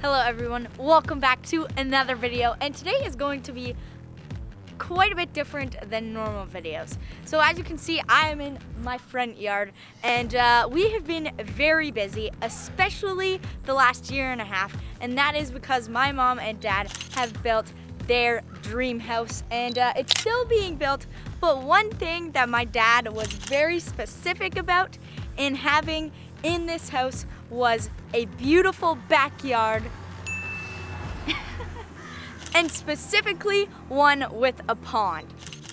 Hello everyone, welcome back to another video, and today is going to be quite a bit different than normal videos. So as you can see, I am in my front yard, and we have been very busy, especially the last year and a half, and that is because my mom and dad have built their dream house, and it's still being built. But one thing that my dad was very specific about in having in this house was a beautiful backyard and specifically one with a pond.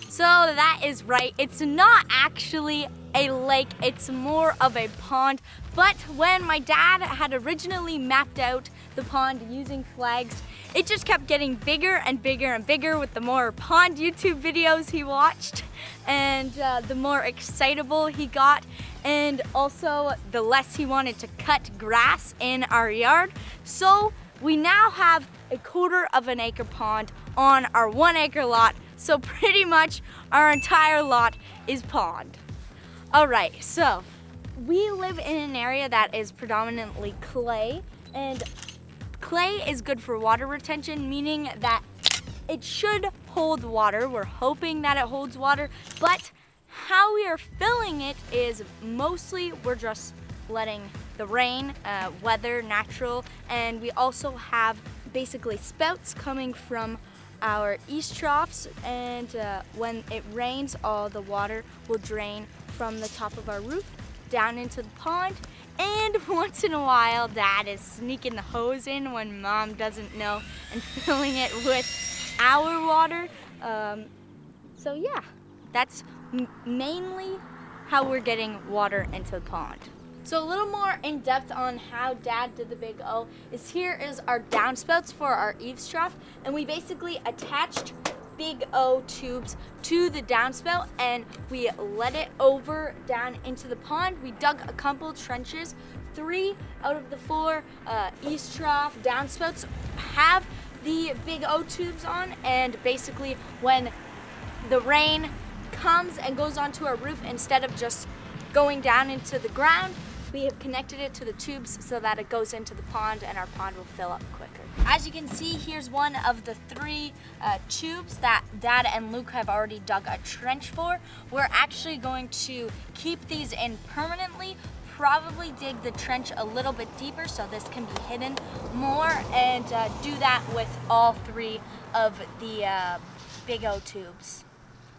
So that is right, it's not actually a lake, it's more of a pond. But when my dad had originally mapped out the pond using flags, it just kept getting bigger and bigger and bigger with the more pond YouTube videos he watched, and the more excitable he got, and also the less he wanted to cut grass in our yard. So we now have a 1/4 of an acre pond on our 1 acre lot. So pretty much our entire lot is pond. All right, so we live in an area that is predominantly clay, and clay is good for water retention, meaning that it should hold water. We're hoping that it holds water, but how we are filling it is mostly we're just letting the rain, weather, natural, and we also have basically spouts coming from our east troughs, and when it rains, all the water will drain from the top of our roof down into the pond. And once in a while, Dad is sneaking the hose in when Mom doesn't know and filling it with our water. So yeah, that's mainly how we're getting water into the pond. So a little more in depth on how Dad did the Big O is here is our downspouts for our eaves trough, and we basically attached Big O tubes to the downspout and we let it over down into the pond. We dug a couple trenches. 3 out of the 4 eaves trough downspouts have the Big O tubes on, and basically when the rain comes and goes onto our roof, instead of just going down into the ground, we have connected it to the tubes so that it goes into the pond and our pond will fill up quicker. As you can see, here's one of the 3 tubes that Dad and Luke have already dug a trench for. We're actually going to keep these in permanently, probably dig the trench a little bit deeper so this can be hidden more, and do that with all 3 of the Big O tubes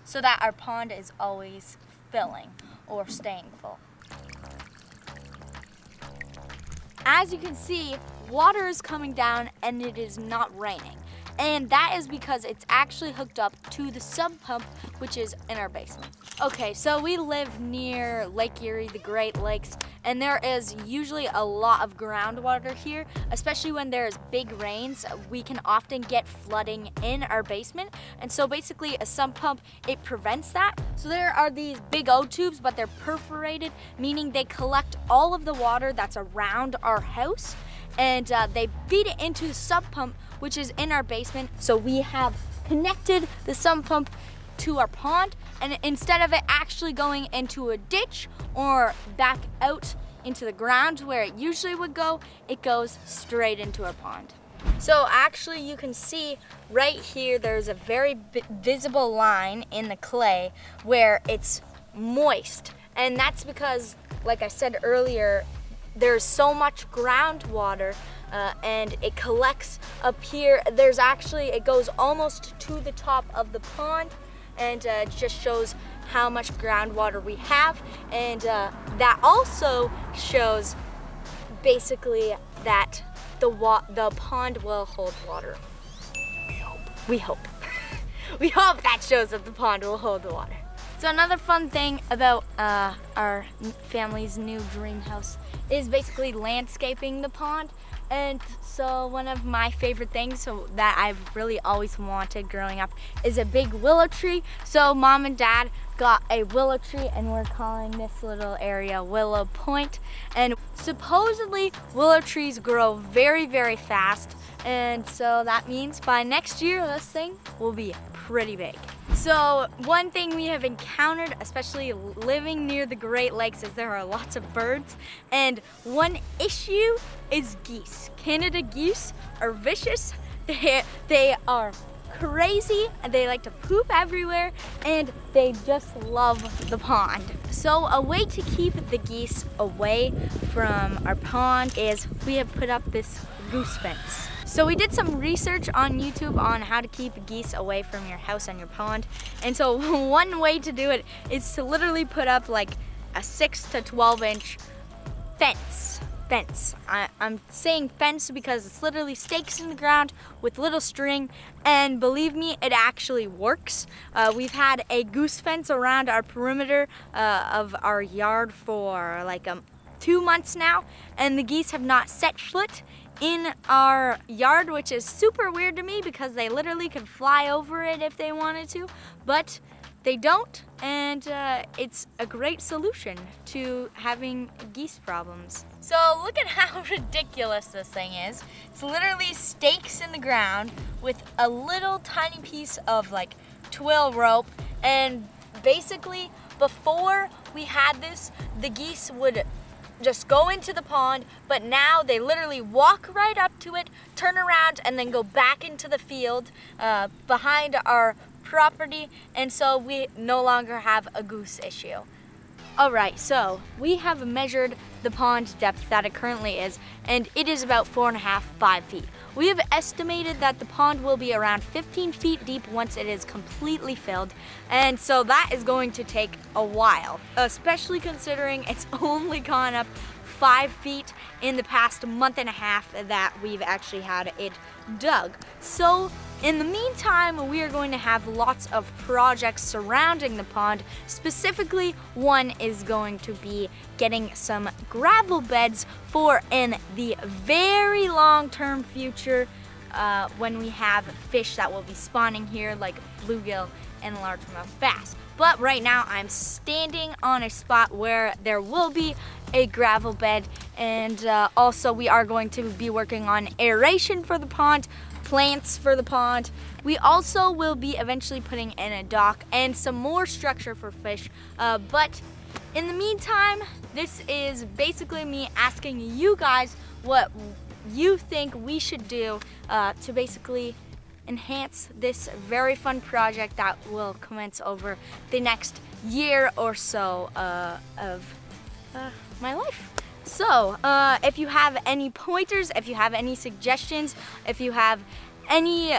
so that our pond is always filling or staying full. As you can see, water is coming down and it is not raining. And that is because it's actually hooked up to the sump pump, which is in our basement. Okay, so we live near Lake Erie, the Great Lakes, and there is usually a lot of groundwater here, especially when there's big rains. We can often get flooding in our basement, and so basically a sump pump, it prevents that. So there are these Big O tubes, but they're perforated, meaning they collect all of the water that's around our house, and they feed it into the sump pump, which is in our basement. So we have connected the sump pump to our pond, and instead of it actually going into a ditch or back out into the ground where it usually would go, it goes straight into our pond. So actually you can see right here there's a very visible line in the clay where it's moist, and that's because, like I said earlier, there's so much groundwater and it collects up here. There's actually, it goes almost to the top of the pond, and it just shows how much groundwater we have, and that also shows basically that the pond will hold water. We hope. We hope that shows that the pond will hold the water. So another fun thing about our family's new dream house is basically landscaping the pond. And so one of my favorite things that I've really always wanted growing up is a big willow tree. So Mom and Dad got a willow tree, and we're calling this little area Willow Point. And supposedly willow trees grow very, very fast. And so that means by next year, this thing will be pretty big. So one thing we have encountered, especially living near the Great Lakes, is there are lots of birds, and one issue is geese. Canada geese are vicious. They are crazy, and they like to poop everywhere, and they just love the pond. So a way to keep the geese away from our pond is we have put up this goose fence. So we did some research on YouTube on how to keep geese away from your house and your pond. And so one way to do it is to literally put up like a 6 to 12 inch fence. I'm saying fence because it's literally stakes in the ground with little string, and believe me, it actually works. We've had a goose fence around our perimeter of our yard for like 2 months now, and the geese have not set foot in our yard, which is super weird to me because they literally could fly over it if they wanted to, but they don't, and it's a great solution to having geese problems. So look at how ridiculous this thing is. It's literally stakes in the ground with a little tiny piece of like twill rope, and basically before we had this, the geese would just go into the pond, but now they literally walk right up to it, turn around, and then go back into the field behind our property, and so we no longer have a goose issue. Alright, so we have measured the pond depth that it currently is, and it is about 4.5 to 5 feet. We have estimated that the pond will be around 15 feet deep once it is completely filled, and so that is going to take a while, especially considering it's only gone up 5 feet in the past month and a half that we've actually had it dug. So in the meantime, we are going to have lots of projects surrounding the pond. Specifically, one is going to be getting some gravel beds for in the very long-term future when we have fish that will be spawning here like bluegill and largemouth bass. But right now I'm standing on a spot where there will be a gravel bed, and also we are going to be working on aeration for the pond, plants for the pond. We also will be eventually putting in a dock and some more structure for fish, but in the meantime, this is basically me asking you guys what you think we should do to basically enhance this very fun project that will commence over the next year or so of my life. So if you have any pointers, if you have any suggestions, if you have any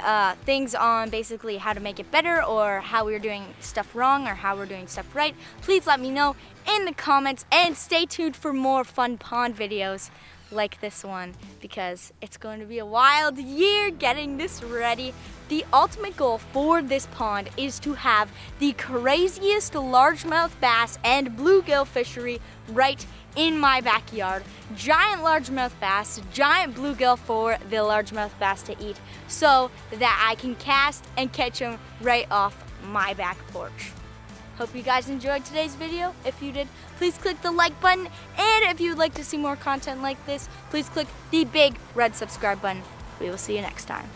things on basically how to make it better, or how we're doing stuff wrong or how we're doing stuff right, please let me know in the comments, and stay tuned for more fun pond videos like this one, because it's going to be a wild year getting this ready. The ultimate goal for this pond is to have the craziest largemouth bass and bluegill fishery right in my backyard. Giant largemouth bass, giant bluegill for the largemouth bass to eat, so that I can cast and catch them right off my back porch. Hope you guys enjoyed today's video. If you did, please click the like button, and if you'd like to see more content like this, please click the big red subscribe button. We will see you next time.